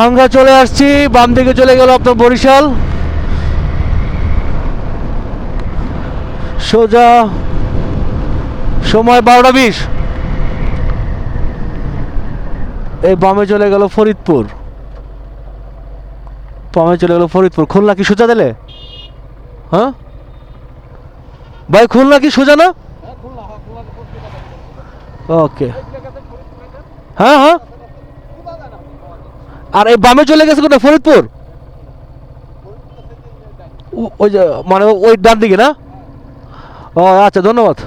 ভাঙ্গা চলে আসছি, বাম দিকে চলে গেল আপনার বরিশাল, সোজা সময় 12টা 20। এই বামে চলে গেল ফরিদপুর, বামে চলে গেল ফরিদপুর। খুলনা কি সোজা দিলে? হ্যাঁ ভাই, খুলনা কি সোজা না? ওকে, হ্যাঁ হ্যাঁ। আর এই বামে চলে গেছে কোথায়? ফরিদপুর, ওই যে মানে ওই ডান দিকে না? ও আচ্ছা, ধন্যবাদ।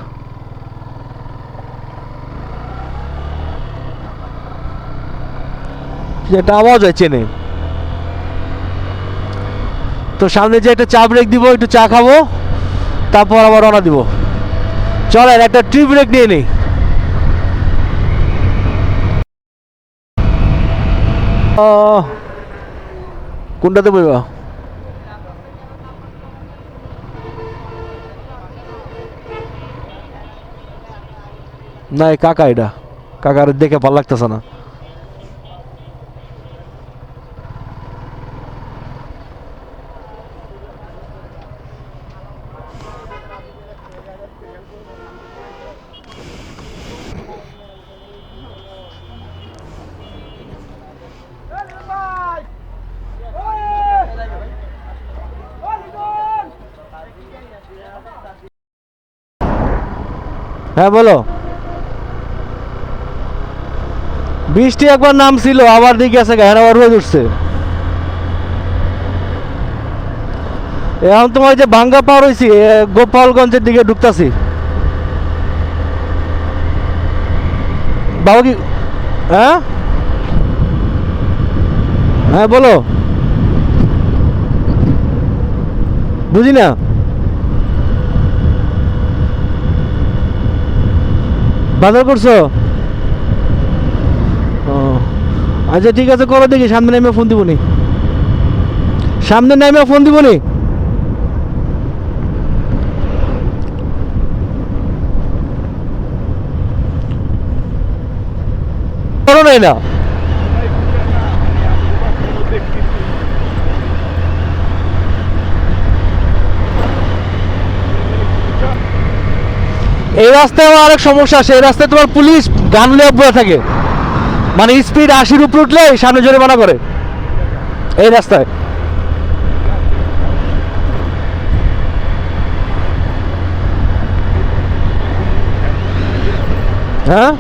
একটা আওয়াজ হয় চেনে। তো সামনে যে একটা চা ব্রেক দিব, একটু চা খাবো, তারপর আবার রওনা দিব। চলেন একটা টি ব্রেক নিয়ে নিই। কোনটাতে বইবা? না, এই কাকা, এটা কাকার দেখে ভালো লাগতেছে না। হ্যাঁ বলো। বৃষ্টি একবার নামছিল, আবার দিকে আছে, গায়ে আবার রোদ উঠছে। এখন তোমার যে ভাঙ্গা পার হয়েছি, গোপালগঞ্জের দিকে ঢুকতাছি। বাবা কি? হ্যাঁ হ্যাঁ বলো, বুঝি না। বাজার করছো? ও আচ্ছা, ঠিক আছে, করো দেখি। সামনে নেমে ফোন দিবনি, সামনে নেমে ফোন দিবনি। করো নাই না? এই রাস্তায় আরেক সমস্যা আছে, এই রাস্তায় তোমার পুলিশ গান নিয়ে বসে থাকে, মানে স্পিড 80-র উপরে উঠলে সামনে জরিমানা করে এই রাস্তায়। হ্যাঁ